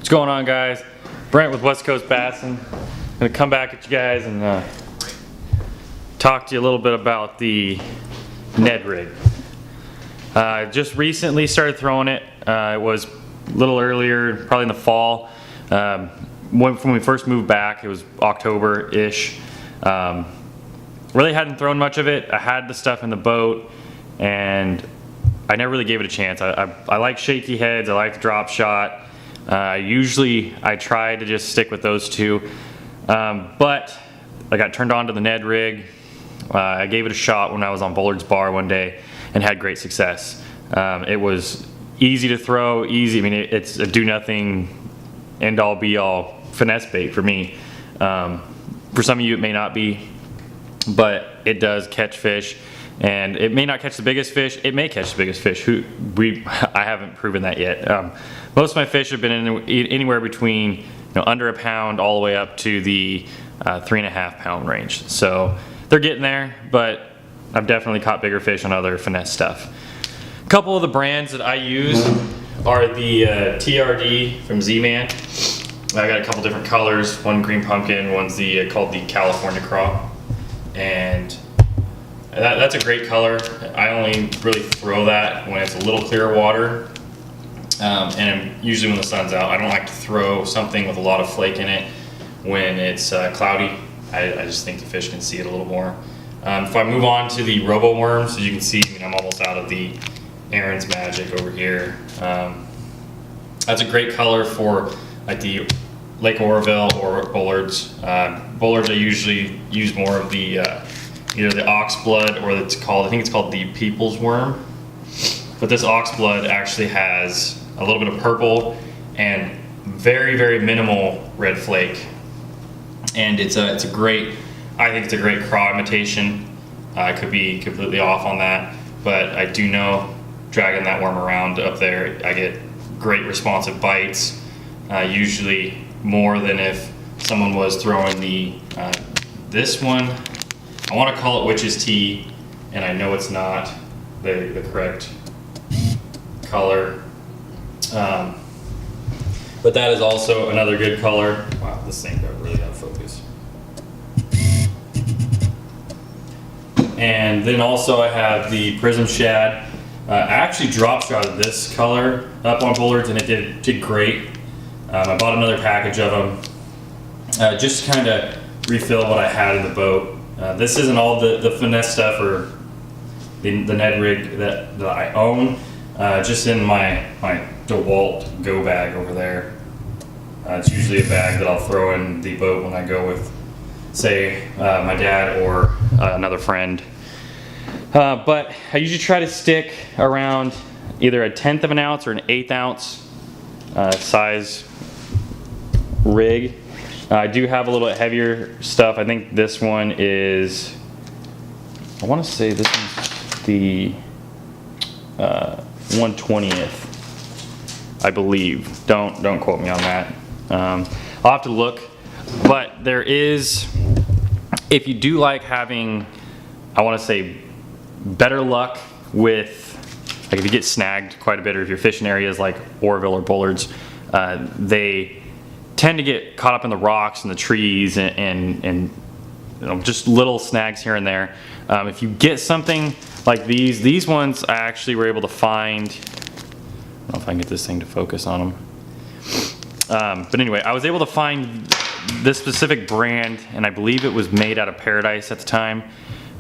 What's going on, guys? Brent with West Coast Bassin. I'm gonna come back at you guys and talk to you a little bit about the Ned rig. Just recently started throwing it. It was a little earlier, probably in the fall. When we first moved back, it was October-ish. Really hadn't thrown much of it. I had the stuff in the boat, and I never really gave it a chance. I like shaky heads. I like the drop shot. Usually I try to just stick with those two, but I got turned on to the Ned rig. I gave it a shot when I was on Bullard's Bar one day and had great success. It was easy to throw, easy. I mean, it's a do-nothing, end-all, be-all finesse bait for me. For some of you, it may not be, but it does catch fish. And it may not catch the biggest fish. It may catch the biggest fish. I haven't proven that yet. Most of my fish have been anywhere between under a pound all the way up to the 3.5 pound range. So they're getting there, but I've definitely caught bigger fish on other finesse stuff. A couple of the brands that I use are the TRD from Z-Man. I got a couple different colors. One green pumpkin, one's called the California Craw, and that's a great color. I only really throw that when it's a little clearer water, and usually when the sun's out. I don't like to throw something with a lot of flake in it when it's cloudy. I just think the fish can see it a little more. If I move on to the Robo Worms, as you can see, I'm almost out of the Aaron's Magic over here. That's a great color for like the Lake Oroville or Bullard's. Bullard's, I usually use more of the either the ox blood or I think it's called the People's Worm. But this ox blood actually has a little bit of purple and very, very minimal red flake. And I think it's a great craw imitation. I could be completely off on that, but I do know dragging that worm around up there, I get great responsive bites, usually more than if someone was throwing this one. I want to call it Witch's Tea, and I know it's not the correct color. But that is also another good color. Wow, this thing got really out of focus. And then also I have the Prism Shad. I actually drop shotted this color up on Bullard's, and it did great. I bought another package of them just to kind of refill what I had in the boat. This isn't all the finesse stuff or the Ned rig that I own, just in my DeWalt go bag over there. It's usually a bag that I'll throw in the boat when I go with, say, my dad or another friend. But I usually try to stick around either 1/10 of an ounce or an 1/8 ounce size rig. I do have a little bit heavier stuff. I think this one is, I want to say this is the 1/20th, I believe. Don't quote me on that. I'll have to look. But there is, if you do like having, I want to say, better luck with, like if you get snagged quite a bit, or if you're fishing areas like Oroville or Bullard's, they tend to get caught up in the rocks and the trees and just little snags here and there. If you get something like these ones, I actually were able to find, I don't know if I can get this thing to focus on them. But anyway, I was able to find this specific brand, and I believe it was made out of Paradise at the time.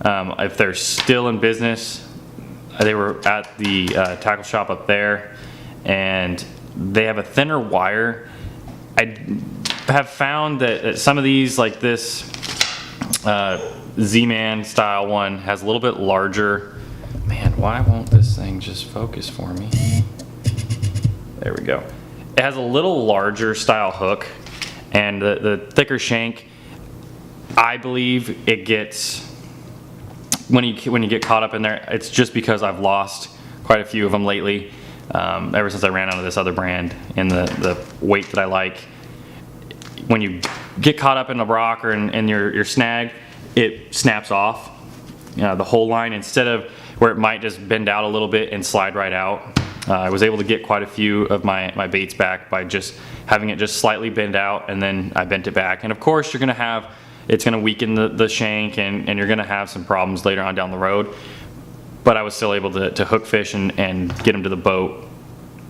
If they're still in business, they were at the tackle shop up there, and they have a thinner wire. I have found that some of these, like this Z-Man style one, has a little bit larger. Man, why won't this thing just focus for me? There we go. It has a little larger style hook, and the thicker shank, I believe it gets, when you get caught up in there, it's just because I've lost quite a few of them lately. Ever since I ran out of this other brand in the weight that I like. When you get caught up in a rock or in your snag, it snaps off the whole line, instead of where it might just bend out a little bit and slide right out. I was able to get quite a few of my baits back by just having it just slightly bend out, and then I bent it back. And of course you're gonna it's gonna weaken the shank, and you're gonna have some problems later on down the road. But I was still able to hook fish and get them to the boat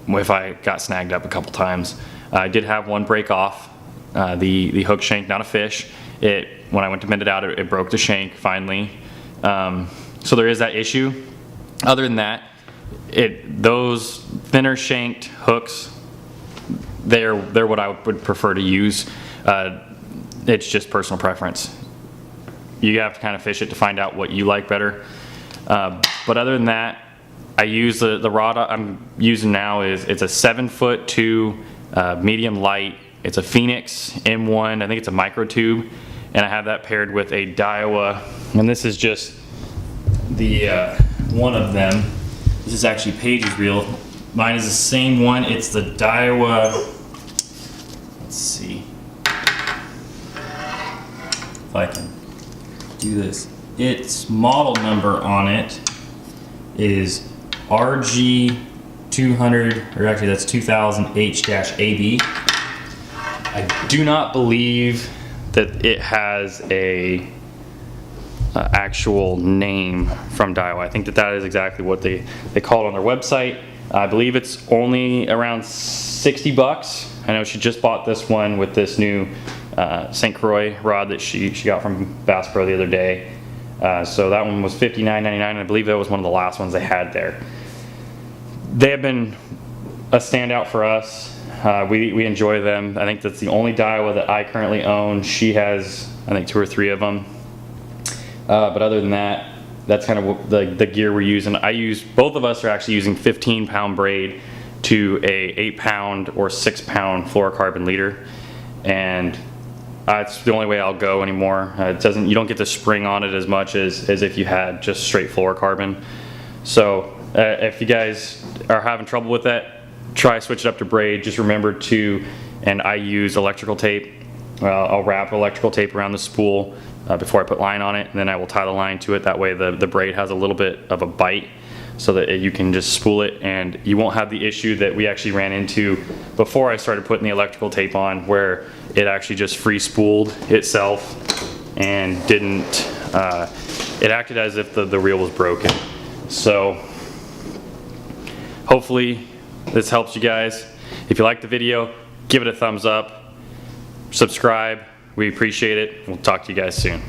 if I got snagged up a couple times. I did have one break off, the hook shank, not a fish. When I went to bend it out, it broke the shank finally. So there is that issue. Other than that, those thinner shanked hooks, they're what I would prefer to use. It's just personal preference. You have to kind of fish it to find out what you like better. But other than that, I use the rod I'm using now it's a 7'2" medium light. It's a Phoenix M1. I think it's a micro tube, and I have that paired with a Daiwa, and this is just the one of them. This is actually Paige's reel. Mine is the same one. It's the Daiwa. Let's see if I can do this. Its model number on it is RG200, or actually that's 2000 H-AB. I do not believe that it has a actual name from Daiwa. I think that is exactly what they call it on their website. I believe it's only around 60 bucks. I know she just bought this one with this new St. Croix rod that she got from Bass Pro the other day. So that one was $59.99, and I believe that was one of the last ones they had there. They have been a standout for us. We enjoy them. I think that's the only Daiwa that I currently own. She has, I think, 2 or 3 of them. But other than that, that's kind of the gear we're using. Both of us are actually using 15-pound braid to a 8-pound or 6-pound fluorocarbon leader, and it's the only way I'll go anymore. You don't get the spring on it as much as if you had just straight fluorocarbon. So if you guys are having trouble with that, try switch it up to braid. Just remember and I use electrical tape. I'll wrap electrical tape around the spool before I put line on it, and then I will tie the line to it. That way the braid has a little bit of a bite, so that you can just spool it, and you won't have the issue that we actually ran into before I started putting the electrical tape on, where it actually just free spooled itself and it acted as if the reel was broken. So hopefully this helps you guys. If you like the video, give it a thumbs up, subscribe. We appreciate it. We'll talk to you guys soon.